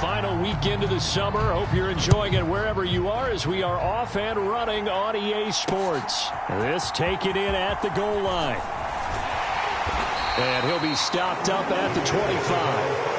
Final weekend of the summer. Hope you're enjoying it wherever you are as we are off and running on EA Sports. This taken in at the goal line. And he'll be stopped up at the 25.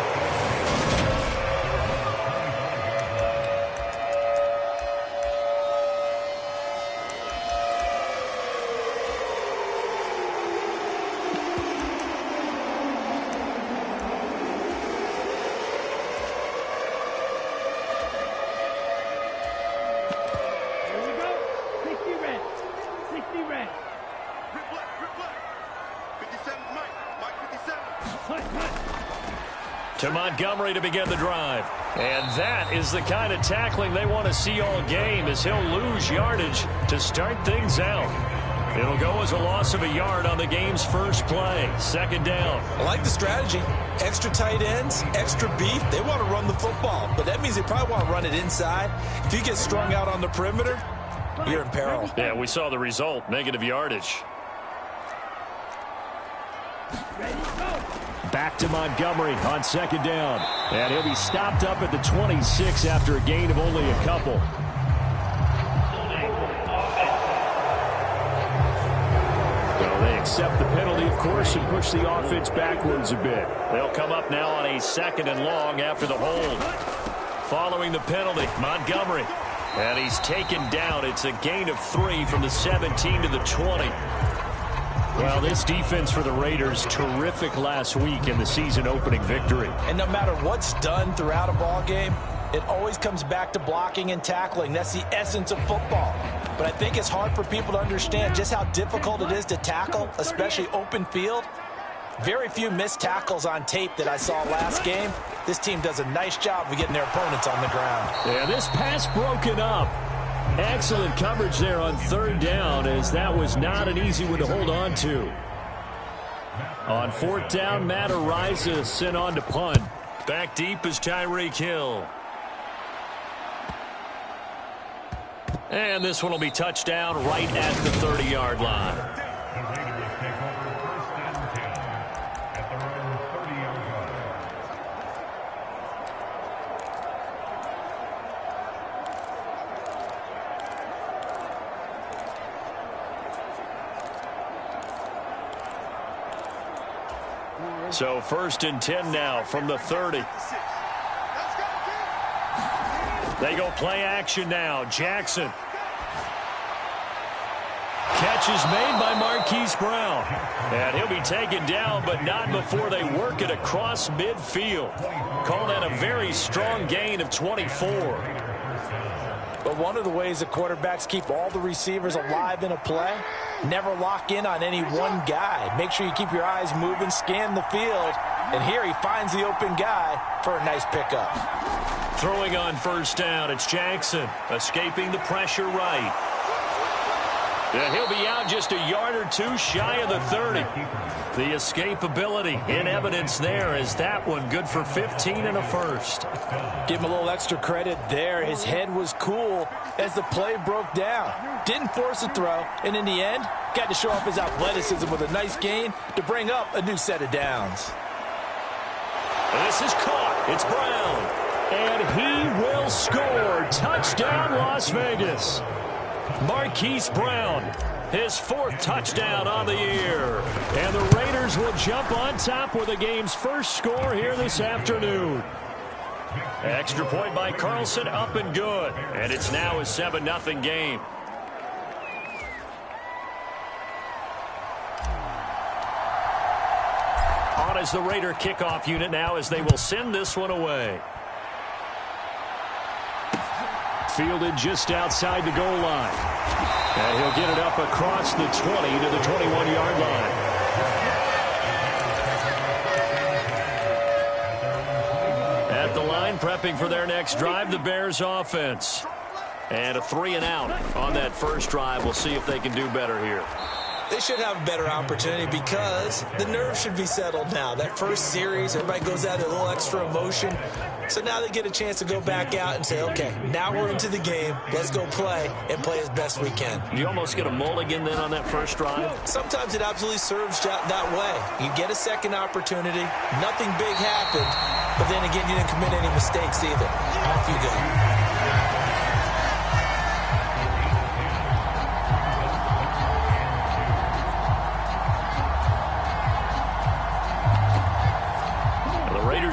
To Montgomery to begin the drive. And that is the kind of tackling they want to see all game, as he'll lose yardage to start things out. It'll go as a loss of a yard on the game's first play. Second down. I like the strategy. Extra tight ends, extra beef. They want to run the football, but that means they probably want to run it inside. If you get strung out on the perimeter, you're in peril. Yeah, we saw the result. Negative yardage. Back to Montgomery on second down. And he'll be stopped up at the 26 after a gain of only a couple. Well, they accept the penalty, of course, and push the offense backwards a bit. They'll come up now on a second and long after the hold. Following the penalty, Montgomery. And he's taken down. It's a gain of 3 from the 17 to the 20. Well, this defense for the Raiders, terrific last week in the season-opening victory. And no matter what's done throughout a ball game, it always comes back to blocking and tackling. That's the essence of football. But I think it's hard for people to understand just how difficult it is to tackle, especially open field. Very few missed tackles on tape that I saw last game. This team does a nice job of getting their opponents on the ground. Yeah, this pass broken up. Excellent coverage there on third down, as that was not an easy one to hold on to. On fourth down, Matt Araiza sent on to punt. Back deep is Tyreek Hill. And this one will be touchdown right at the 30-yard line. So first and 10 now from the 30. They go play action now. Jackson. Catch is made by Marquise Brown. And he'll be taken down, but not before they work it across midfield. Call that a very strong gain of 24. But one of the ways the quarterbacks keep all the receivers alive in a play, never lock in on any one guy. Make sure you keep your eyes moving, scan the field. And here he finds the open guy for a nice pickup. Throwing on first down, it's Jackson. Escaping the pressure right. And he'll be out just a yard or two shy of the 30. The escapability in evidence there, as that one good for 15 and a first. Give him a little extra credit there. His head was cool as the play broke down. Didn't force a throw, and in the end, got to show off his athleticism with a nice gain to bring up a new set of downs. This is caught. It's Brown. And he will score. Touchdown, Las Vegas. Marquise Brown, his fourth touchdown on the year. And the Raiders will jump on top with the game's first score here this afternoon. Extra point by Carlson, up and good. And it's now a 7-0 game. On as the Raider kickoff unit now, as they will send this one away. Fielded just outside the goal line. And he'll get it up across the 20 to the 21-yard line. At the line, prepping for their next drive, the Bears offense. And a 3-and-out on that first drive. We'll see if they can do better here. They should have a better opportunity because the nerves should be settled now. That first series, everybody goes out with a little extra emotion. So now they get a chance to go back out and say, okay, now we're into the game. Let's go play and play as best we can. You almost get a mulligan then on that first drive? Sometimes it absolutely serves that way. You get a second opportunity. Nothing big happened. But then again, you didn't commit any mistakes either. Off you go.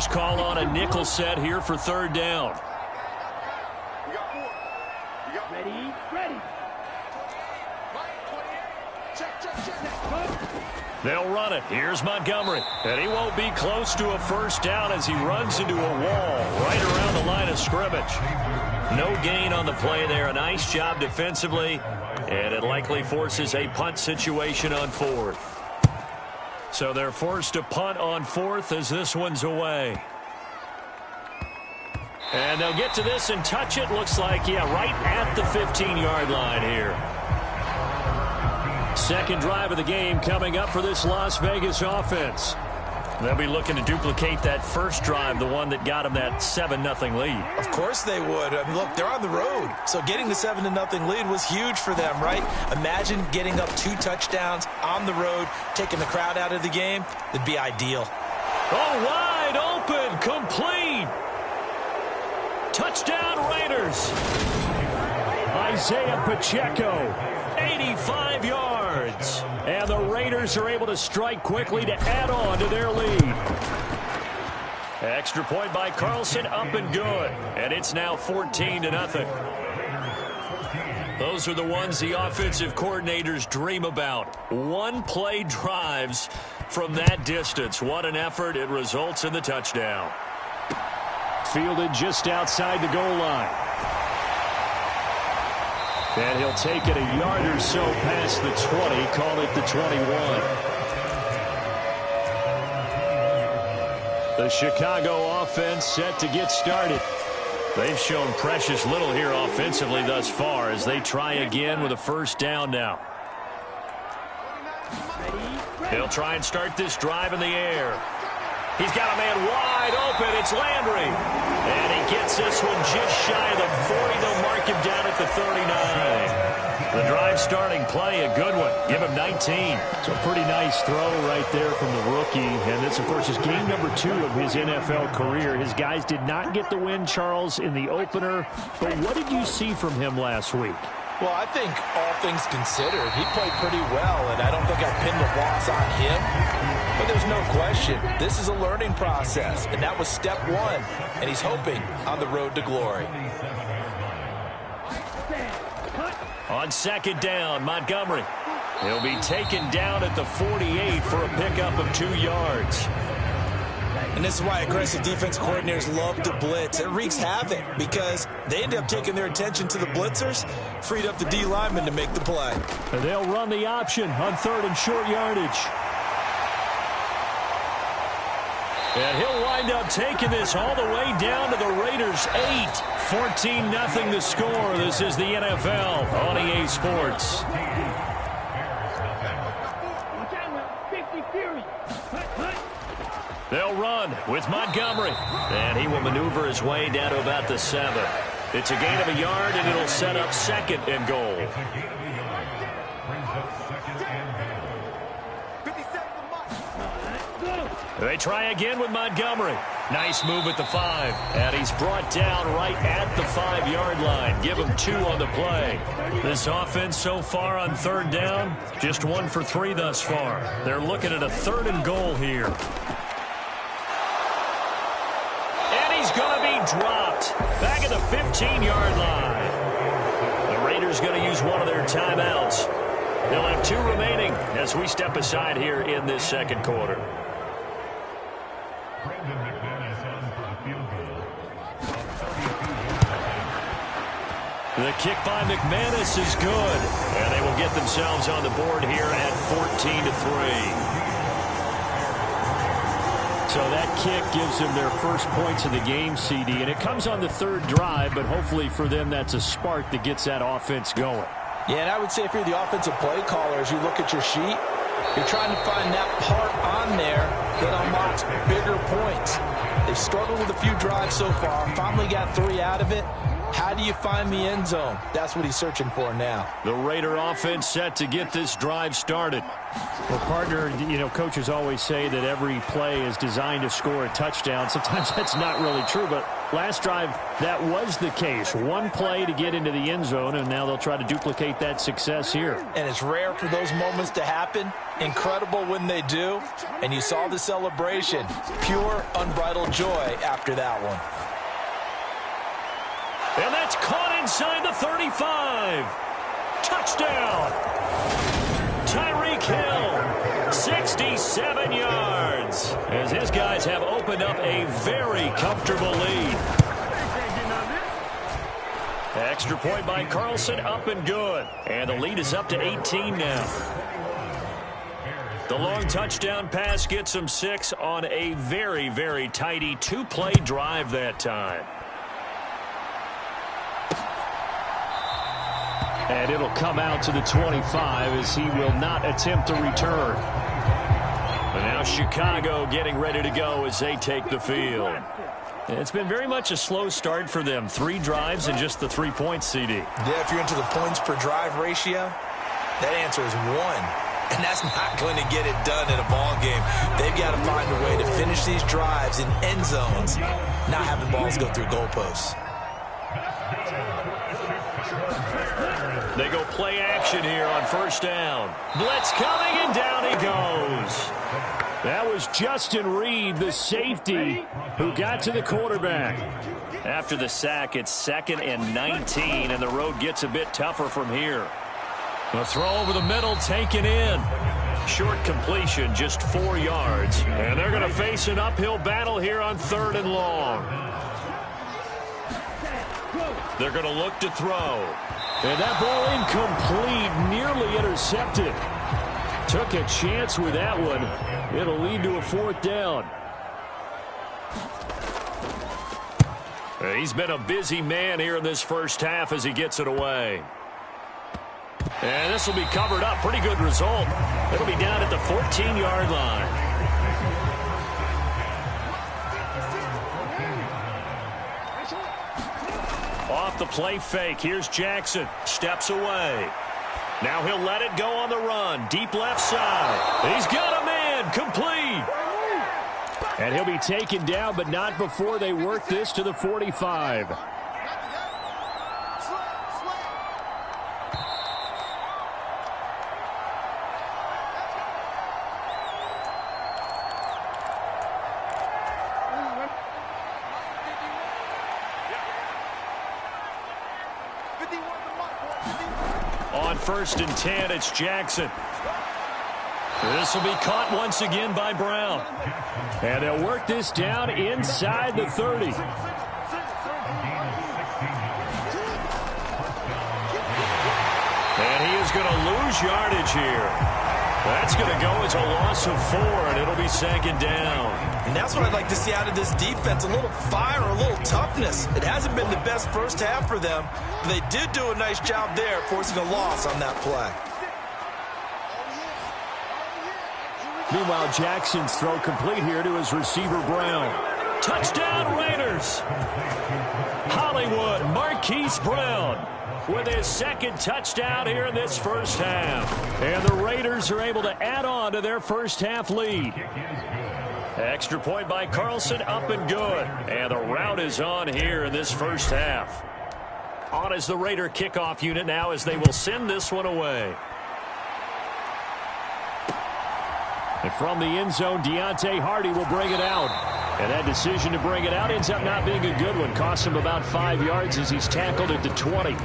Call on a nickel set here for third down. Ready. They'll run it. Here's Montgomery. And he won't be close to a first down as he runs into a wall right around the line of scrimmage. No gain on the play there. A nice job defensively. And it likely forces a punt situation on fourth. So they're forced to punt on fourth as this one's away. And they'll get to this and touch it. Looks like, yeah, right at the 15-yard line here. Second drive of the game coming up for this Las Vegas offense. They'll be looking to duplicate that first drive, the one that got them that 7-0 lead. Of course they would. I mean, look, they're on the road. So getting the 7-0 lead was huge for them, right? Imagine getting up 2 touchdowns on the road, taking the crowd out of the game. It'd be ideal. Oh, wide open, complete. Touchdown Raiders. Isaiah Pacheco, 85 yards. And the Raiders are able to strike quickly to add on to their lead. Extra point by Carlson, up and good. And it's now 14-0. Those are the ones the offensive coordinators dream about. One-play drives from that distance. What an effort. It results in the touchdown. Fielded just outside the goal line. And he'll take it a yard or so past the 20, call it the 21. The Chicago offense set to get started. They've shown precious little here offensively thus far as they try again with a first down now. They'll try and start this drive in the air. He's got a man wide open. It's Landry. And he gets this one just shy of the 40. They'll mark him down at the 39. The drive starting play, a good one. Give him 19. It's a pretty nice throw right there from the rookie. And this, of course, is game number 2 of his NFL career. His guys did not get the win, Charles, in the opener. But what did you see from him last week? Well, I think all things considered, he played pretty well, and I don't think I pinned a loss on him. But there's no question, this is a learning process, and that was step 1, and he's hoping on the road to glory. On second down, Montgomery. He'll be taken down at the 48 for a pickup of 2 yards. And this is why aggressive defense coordinators love to blitz. It wreaks havoc because they end up taking their attention to the blitzers, freed up the D lineman to make the play. And they'll run the option on third and short yardage. And he'll wind up taking this all the way down to the Raiders' 8. 14-0 the score. This is the NFL on EA Sports. They'll run with Montgomery. And he will maneuver his way down to about the 7. It's a gain of a yard, and it'll set up second and goal. They try again with Montgomery. Nice move at the 5. And he's brought down right at the 5-yard line. Give him 2 on the play. This offense so far on third down, just 1 for 3 thus far. They're looking at a 3rd and goal here. And he's going to be dropped back at the 15-yard line. The Raiders going to use one of their timeouts. They'll have 2 remaining as we step aside here in this second quarter. The kick by McManus is good. And they will get themselves on the board here at 14-3. So that kick gives them their first points of the game, CD. And it comes on the 3rd drive, but hopefully for them that's a spark that gets that offense going. Yeah, and I would say if you're the offensive play caller, as you look at your sheet, you're trying to find that part on there that unlocks bigger points. They've struggled with a few drives so far, finally got 3 out of it. How do you find the end zone? That's what he's searching for now. The Raider offense set to get this drive started. Well, partner, coaches always say that every play is designed to score a touchdown. Sometimes that's not really true, but last drive, that was the case. One play to get into the end zone, and now they'll try to duplicate that success here. And it's rare for those moments to happen. Incredible when they do. And you saw the celebration. Pure, unbridled joy after that one. And that's caught inside the 35. Touchdown. Tyreek Hill, 67 yards. As his guys have opened up a very comfortable lead. Extra point by Carlson, up and good. And the lead is up to 18 now. The long touchdown pass gets them 6 on a very, very tidy 2-play drive that time. And it'll come out to the 25 as he will not attempt to return. But now Chicago getting ready to go as they take the field. It's been very much a slow start for them. 3 drives and just the 3 points, CD. Yeah, if you're into the points per drive ratio, that answer is 1. And that's not going to get it done in a ball game. They've got to find a way to finish these drives in end zones, not having balls go through goalposts. They go play action here on first down. Blitz coming, and down he goes. That was Justin Reed, the safety, who got to the quarterback. After the sack, it's 2nd and 19, and the road gets a bit tougher from here. The throw over the middle, taken in. Short completion, just 4 yards. And they're going to face an uphill battle here on 3rd and long. They're going to look to throw. And that ball incomplete, nearly intercepted. Took a chance with that one. It'll lead to a 4th down. He's been a busy man here in this first half as he gets it away. And this will be covered up. Pretty good result. It'll be down at the 14-yard line. Off the play fake. Here's Jackson. Steps away. Now he'll let it go on the run. Deep left side. He's got a man. Complete. And he'll be taken down, but not before they work this to the 45. On 1st and 10, it's Jackson. This will be caught once again by Brown. And they'll work this down inside the 30. And he is going to lose yardage here. That's going to go as a loss of 4, and it'll be 2nd down. And that's what I'd like to see out of this defense, a little fire, a little toughness. It hasn't been the best first half for them. They did do a nice job there, forcing a loss on that play. Meanwhile, Jackson's throw complete here to his receiver, Brown. Touchdown, Raiders! Hollywood, Marquise Brown with his 2nd touchdown here in this first half. And the Raiders are able to add on to their first half lead. Extra point by Carlson, up and good. And the route is on here in this first half. On is the Raider kickoff unit now as they will send this one away. And from the end zone, Deontay Hardy will bring it out. And that decision to bring it out ends up not being a good one. Cost him about 5 yards as he's tackled at the 20.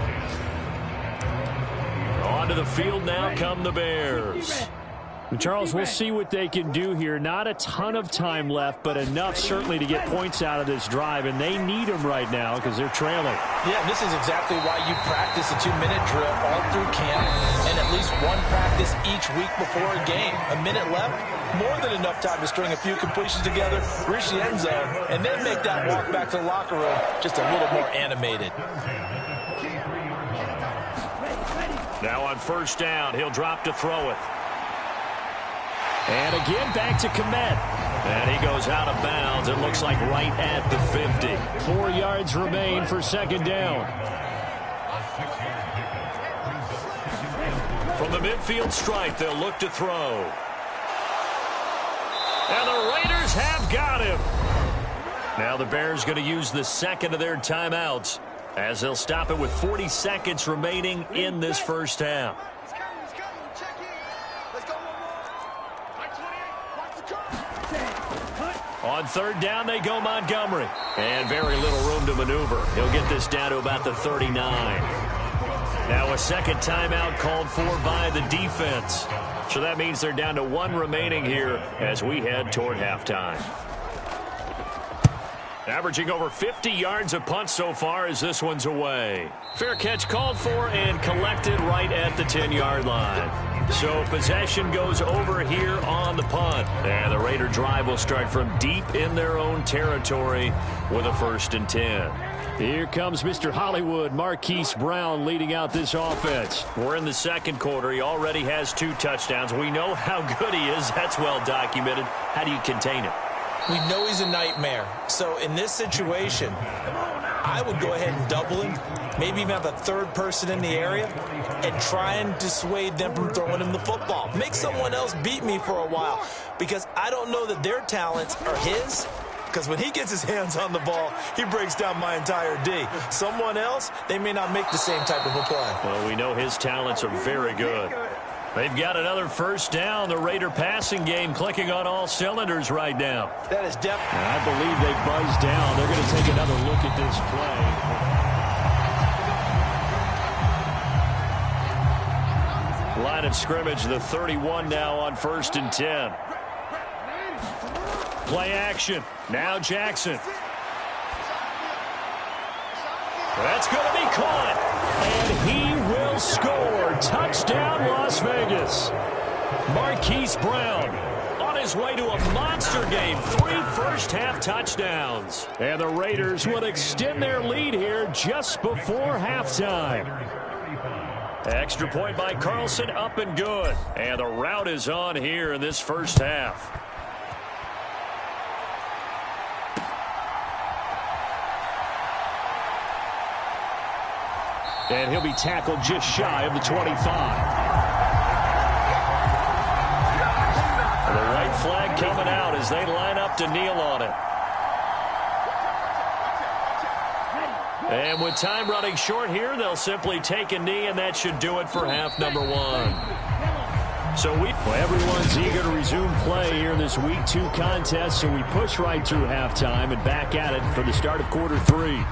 On to the field now come the Bears. Charles, we'll see what they can do here. Not a ton of time left, but enough certainly to get points out of this drive, and they need them right now because they're trailing. Yeah, this is exactly why you practice a 2-minute drill all through camp and at least one practice each week before a game. A minute left, more than enough time to string a few completions together, reach the end zone, and then make that walk back to the locker room just a little more animated. Now on first down, he'll drop to throw it. And again, back to Komet. And he goes out of bounds. It looks like right at the 50. 4 yards remain for second down. From the midfield stripe, they'll look to throw. And the Raiders have got him. Now the Bears going to use the second of their timeouts as they'll stop it with 40 seconds remaining in this first half. On third down, they go Montgomery. And very little room to maneuver. He'll get this down to about the 39. Now a second timeout called for by the defense. So that means they're down to 1 remaining here as we head toward halftime. Averaging over 50 yards a punt so far as this one's away. Fair catch called for and collected right at the 10-yard line. So possession goes over here on the punt. And the Raider drive will start from deep in their own territory with a 1st and 10. Here comes Mr. Hollywood, Marquise Brown, leading out this offense. We're in the second quarter. He already has 2 touchdowns. We know how good he is. That's well documented. How do you contain it? We know he's a nightmare. So in this situation, I would go ahead and double him, maybe even have a third person in the area, and try and dissuade them from throwing him the football. Make someone else beat me for a while, because I don't know that their talents are his, because when he gets his hands on the ball, he breaks down my entire D. Someone else, they may not make the same type of a play. Well, we know his talents are very good. They've got another first down. The Raider passing game clicking on all cylinders right now. That is definitely. I believe they buzzed down. They're going to take another look at this play. Line of scrimmage, the 31 now on 1st and 10. Play action. Now Jackson. That's going to be caught. And he will score. Touchdown, Las Vegas. Marquise Brown on his way to a monster game. 3 first-half touchdowns. And the Raiders will extend their lead here just before halftime. Extra point by Carlson, up and good. And the route is on here in this first half. And he'll be tackled just shy of the 25. The white flag coming out as they line up to kneel on it. And with time running short here, they'll simply take a knee, and that should do it for half number 1. So everyone's eager to resume play here in this Week 2 contest, so we push right through halftime and back at it for the start of quarter 3.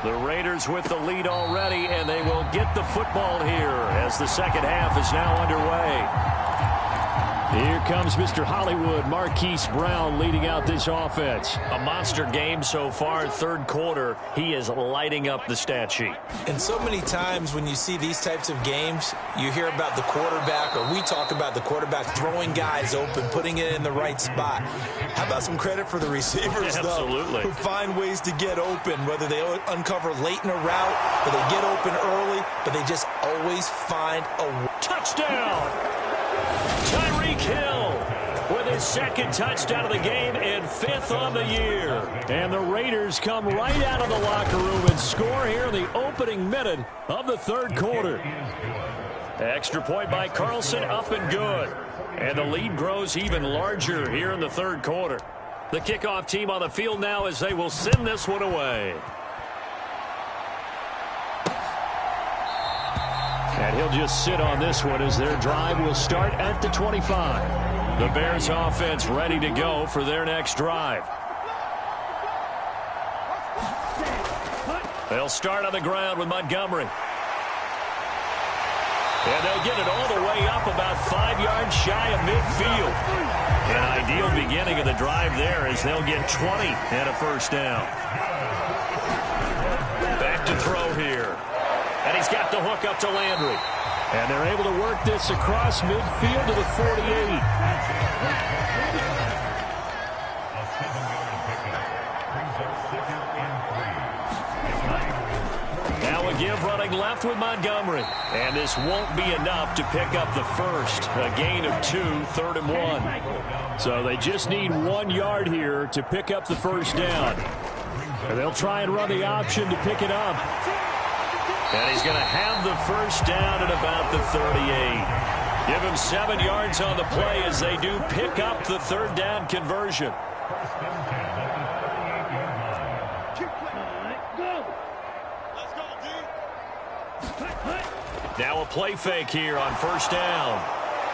The Raiders with the lead already, and they will get the football here as the second half is now underway. Here comes Mr. Hollywood, Marquise Brown, leading out this offense. A monster game so far, third quarter. He is lighting up the stat sheet. And so many times when you see these types of games, you hear about the quarterback, or we talk about the quarterback throwing guys open, putting it in the right spot. How about some credit for the receivers, Absolutely. Though, who find ways to get open, whether they uncover late in a route or they get open early, but they just always find a touchdown. Tyreek Hill with his second touchdown of the game and 5th on the year. And the Raiders come right out of the locker room and score here in the opening minute of the third quarter. Extra point by Carlson, up and good. And the lead grows even larger here in the third quarter. The kickoff team on the field now as they will send this one away. And he'll just sit on this one as their drive will start at the 25. The Bears offense ready to go for their next drive. They'll start on the ground with Montgomery. And they'll get it all the way up about 5 yards shy of midfield. An ideal beginning of the drive there as they'll get 20 and a first down. Back to throw here. And he's got the hook up to Landry. And they're able to work this across midfield to the 48. Now a give running left with Montgomery. And this won't be enough to pick up the first. A gain of 2, 3rd and 1. So they just need 1 yard here to pick up the first down. And they'll try and run the option to pick it up. And he's going to have the first down at about the 38. Give him 7 yards on the play as they do pick up the 3rd down conversion. Now a play fake here on first down.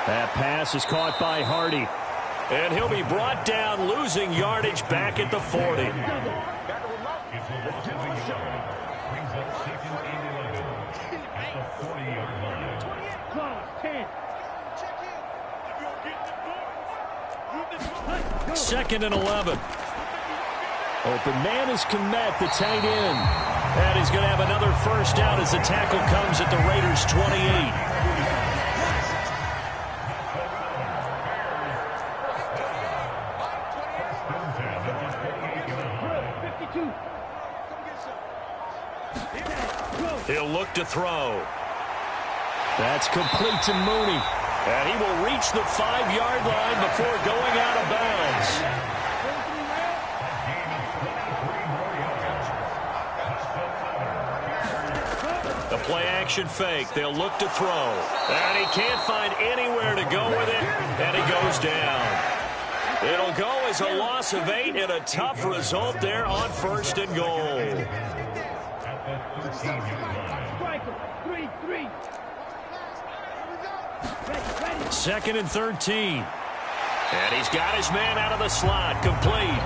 That pass is caught by Hardy. And he'll be brought down, losing yardage back at the 40. Second and 11. Open man is Kmet, the tight end. And he's going to have another first down as the tackle comes at the Raiders' 28. He'll look to throw. That's complete to Mooney. And he will reach the 5-yard line before going out of bounds. The play-action fake. They'll look to throw. And he can't find anywhere to go with it, and he goes down. It'll go as a loss of 8 and a tough result there on 1st and goal. 2nd and 13. And he's got his man out of the slot, complete.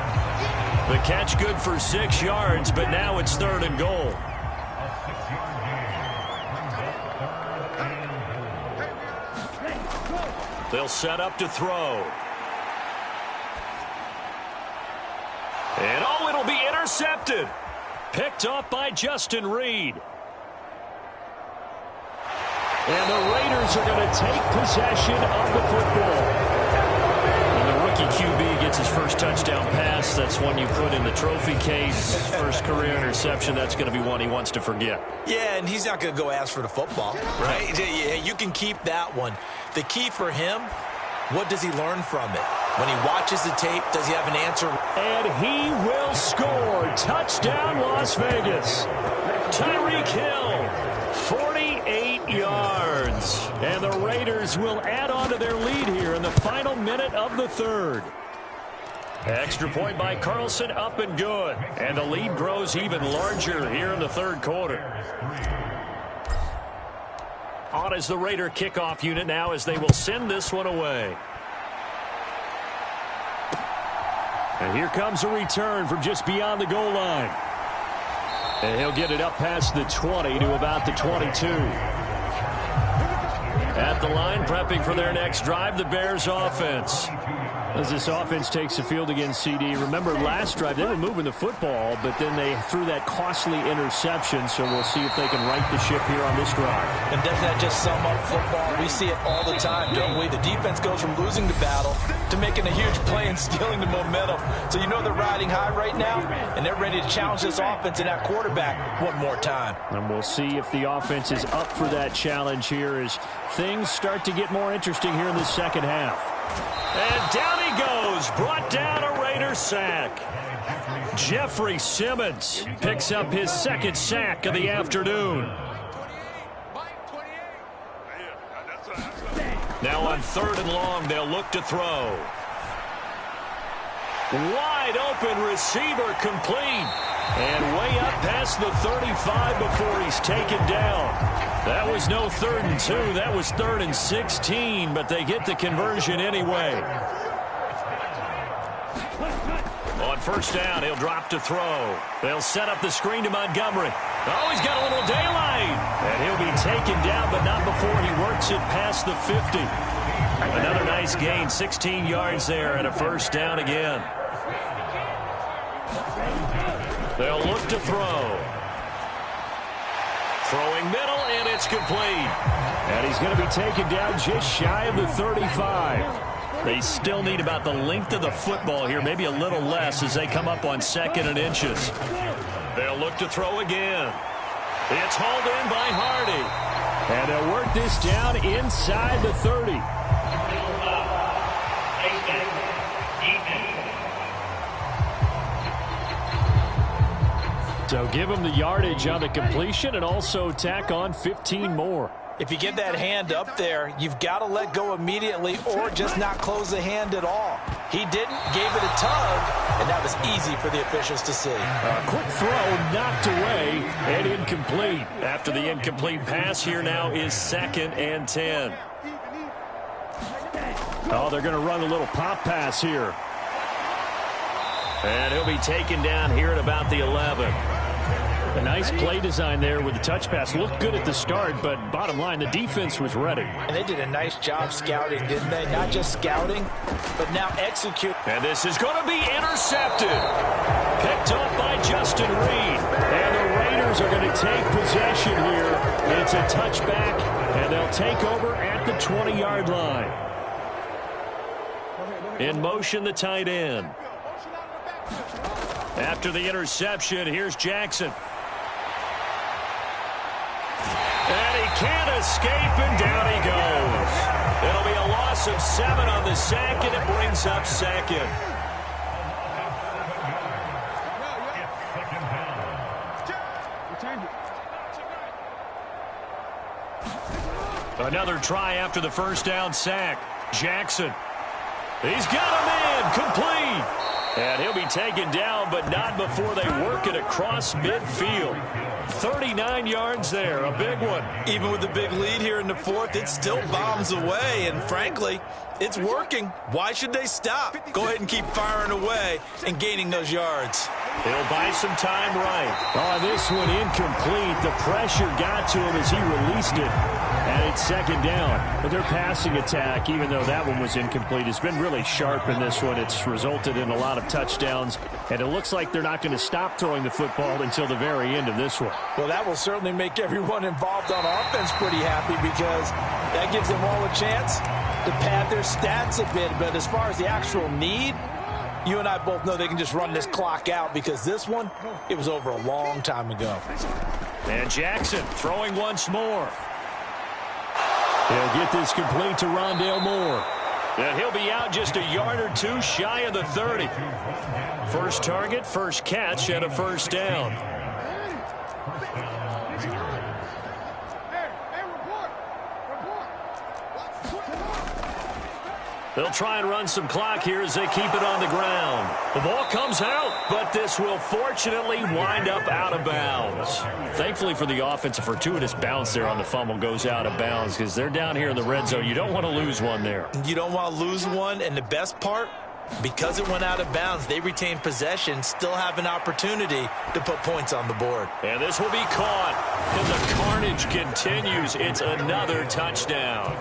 The catch good for 6 yards, but now it's 3rd and goal. They'll set up to throw. And oh, it'll be intercepted. Picked up by Justin Reed. And the Raiders are going to take possession of the football. When the rookie QB gets his first touchdown pass, that's one you put in the trophy case. First career interception, that's going to be one he wants to forget. Yeah, and he's not going to go ask for the football, right? You can keep that one. The key for him, what does he learn from it? When he watches the tape, does he have an answer? And he will score. Touchdown, Las Vegas. Tyreek Hill, 48 yards. And the Raiders will add on to their lead here in the final minute of the 3rd. Extra point by Carlson, up and good. And the lead grows even larger here in the 3rd quarter. On is the Raider kickoff unit now as they will send this one away. And here comes a return from just beyond the goal line. And he'll get it up past the 20 to about the 22. At the line, prepping for their next drive, the Bears offense. As this offense takes the field against CD, remember last drive they were moving the football, but then they threw that costly interception, so we'll see if they can right the ship here on this drive. And doesn't that just sum up football? We see it all the time, don't we? The defense goes from losing the battle to making a huge play and stealing the momentum. So you know they're riding high right now, and they're ready to challenge this offense and that quarterback one more time. And we'll see if the offense is up for that challenge here as things start to get more interesting here in the second half. And down he goes, brought down a Raider sack. Jeffrey Simmons picks up his 2nd sack of the afternoon. Now on 3rd and long, they'll look to throw. Wide open receiver, complete. And way up past the 35 before he's taken down. That was no 3rd and 2. That was 3rd and 16, but they get the conversion anyway. On first down, he'll drop to throw. They'll set up the screen to Montgomery. Oh, he's got a little daylight. And he'll be taken down, but not before he works it past the 50. Another nice gain, 16 yards there, and a first down again. They'll look to throw. Throwing middle, and it's complete. And he's going to be taken down just shy of the 35. They still need about the length of the football here, maybe a little less as they come up on 2nd and inches. They'll look to throw again. It's hauled in by Hardy. And they'll work this down inside the 30. So give him the yardage on the completion and also tack on 15 more. If you get that hand up there, you've got to let go immediately or just not close the hand at all. He didn't, gave it a tug, and that was easy for the officials to see. A quick throw knocked away and incomplete. After the incomplete pass, here now is 2nd and 10. Oh, they're going to run a little pop pass here. And he'll be taken down here at about the 11. A nice play design there with the touch pass. Looked good at the start, but bottom line, the defense was ready. And they did a nice job scouting, didn't they? Not just scouting, but now execute. And this is going to be intercepted. Picked up by Justin Reed. And the Raiders are going to take possession here. It's a touchback, and they'll take over at the 20-yard line. In motion, the tight end. After the interception, here's Jackson. And he can't escape, and down he goes. It'll be a loss of 7 on the sack, and it brings up 2nd. Another try after the first down sack. Jackson. He's got a man, complete. And he'll be taken down, but not before they work it across midfield. 39 yards there, a big one. Even with the big lead here in the 4th, it still bombs away, and frankly, it's working. Why should they stop? Go ahead and keep firing away and gaining those yards. He'll buy some time right. Oh, this one incomplete. The pressure got to him as he released it. And it's 2nd down. But their passing attack, even though that one was incomplete, has been really sharp in this one. It's resulted in a lot of touchdowns. And it looks like they're not going to stop throwing the football until the very end of this one. Well, that will certainly make everyone involved on offense pretty happy because that gives them all a chance to pad their stats a bit. But as far as the actual need, you and I both know they can just run this clock out because this one, it was over a long time ago. And Jackson throwing once more. He'll get this complete to Rondale Moore. And he'll be out just a yard or two shy of the 30. First target, first catch, and a first down. They'll try and run some clock here as they keep it on the ground. The ball comes out, but this will fortunately wind up out of bounds. Thankfully for the offense, a fortuitous bounce there on the fumble goes out of bounds because they're down here in the red zone. You don't want to lose one there. You don't want to lose one, and the best part, because it went out of bounds, they retain possession, still have an opportunity to put points on the board. And this will be caught. And the carnage continues. It's another touchdown.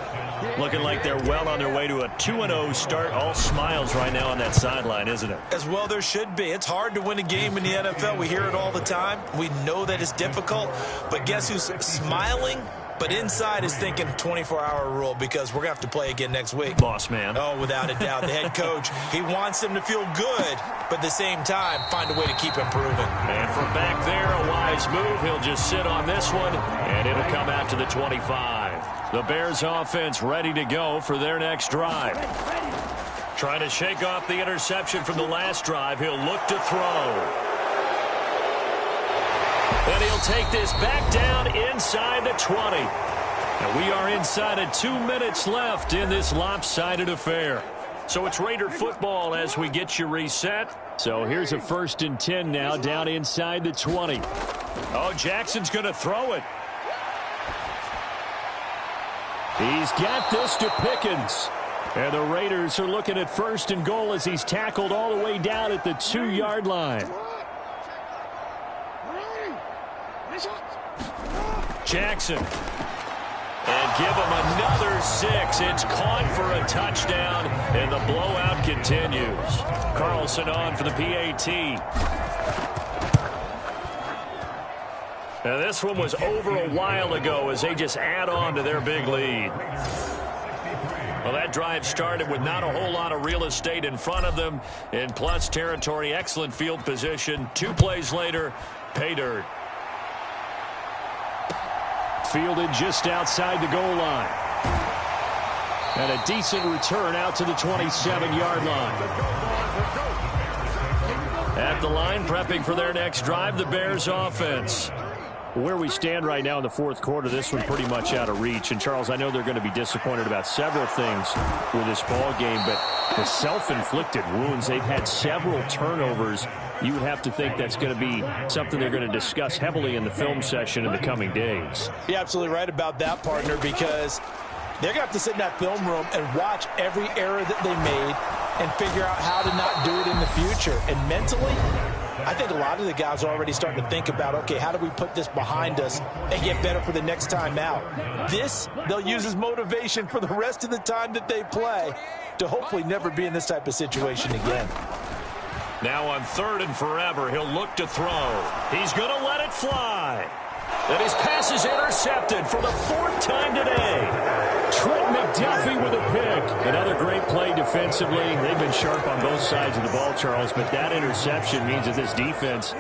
Looking like they're well on their way to a 2-0 start. All smiles right now on that sideline, isn't it? As well there should be. It's hard to win a game in the NFL. We hear it all the time. We know that it's difficult. But guess who's smiling? But inside is thinking 24-hour rule because we're going to have to play again next week. Boss man. Oh, without a doubt. The head coach, he wants them to feel good, but at the same time, find a way to keep improving. And from back there, a wise move. He'll just sit on this one, and it'll come out to the 25. The Bears offense ready to go for their next drive. Trying to shake off the interception from the last drive. He'll look to throw. And he'll take this back down inside the 20. And we are inside of 2 minutes left in this lopsided affair. So it's Raider football as we get you reset. So here's a 1st and 10 now down inside the 20. Oh, Jackson's going to throw it. He's got this to Pickens. And the Raiders are looking at 1st and goal as he's tackled all the way down at the 2-yard line. Jackson. And give him another 6. It's caught for a touchdown, and the blowout continues. Carlson on for the PAT. Now this one was over a while ago as they just add on to their big lead. Well, that drive started with not a whole lot of real estate in front of them. In plus territory, excellent field position. 2 plays later, pay dirt. Fielded just outside the goal line. And a decent return out to the 27-yard line. At the line, prepping for their next drive, the Bears offense. Where we stand right now in the fourth quarter, this one pretty much out of reach. And, Charles, I know they're going to be disappointed about several things with this ball game, but the self-inflicted wounds, they've had several turnovers. You would have to think that's going to be something they're going to discuss heavily in the film session in the coming days. You're absolutely right about that, partner, because they're going to have to sit in that film room and watch every error that they made and figure out how to not do it in the future. And mentally, I think a lot of the guys are already starting to think about, okay, how do we put this behind us and get better for the next time out? This, they'll use as motivation for the rest of the time that they play to hopefully never be in this type of situation again. Now on 3rd and forever, he'll look to throw. He's going to let it fly. And his pass is intercepted for the 4th time today. Trent McDuffie with a pick. Another great play defensively. They've been sharp on both sides of the ball, Charles, but that interception means that this defense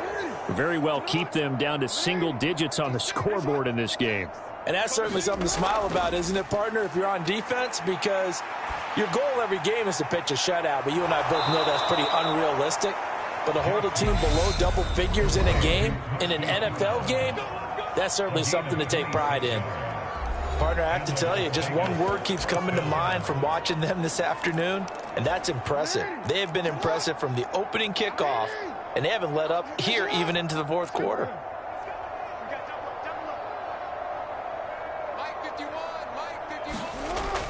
very well keep them down to single digits on the scoreboard in this game. And that's certainly something to smile about, isn't it, partner, if you're on defense? Because your goal every game is to pitch a shutout, but you and I both know that's pretty unrealistic. But to hold a team below double figures in a game, in an NFL game, that's certainly something to take pride in. Partner, I have to tell you, just one word keeps coming to mind from watching them this afternoon, and that's impressive. They have been impressive from the opening kickoff, and they haven't let up here even into the fourth quarter.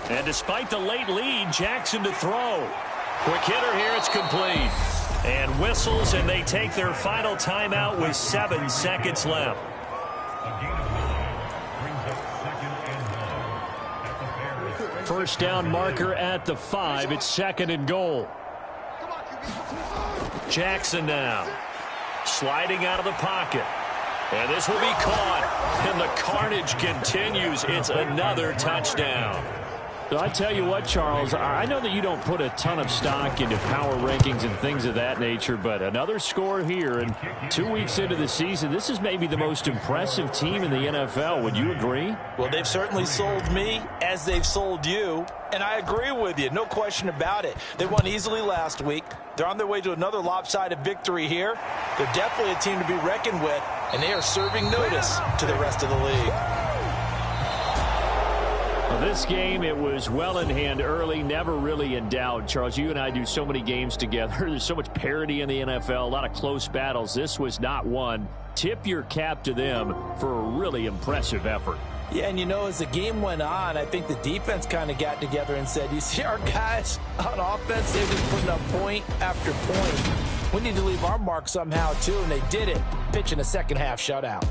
And despite the late lead, Jackson to throw. Quick hitter here, it's complete. And whistles, and they take their final timeout with 7 seconds left. First down marker at the 5. It's 2nd and goal. Jackson now. Sliding out of the pocket. And this will be caught. And the carnage continues. It's another touchdown. So I tell you what, Charles, I know that you don't put a ton of stock into power rankings and things of that nature, but another score here, and 2 weeks into the season, this is maybe the most impressive team in the NFL. Would you agree? Well, they've certainly sold me as they've sold you, and I agree with you, no question about it. They won easily last week. They're on their way to another lopsided victory here. They're definitely a team to be reckoned with, and they are serving notice to the rest of the league. This game, it was well in hand early, never really in doubt. Charles, you and I do so many games together. There's so much parity in the NFL, a lot of close battles. This was not one. Tip your cap to them for a really impressive effort. Yeah, and you know, as the game went on, I think the defense kind of got together and said, you see our guys on offense, they've been putting up point after point. We need to leave our mark somehow, too, and they did it, pitching a second-half shutout.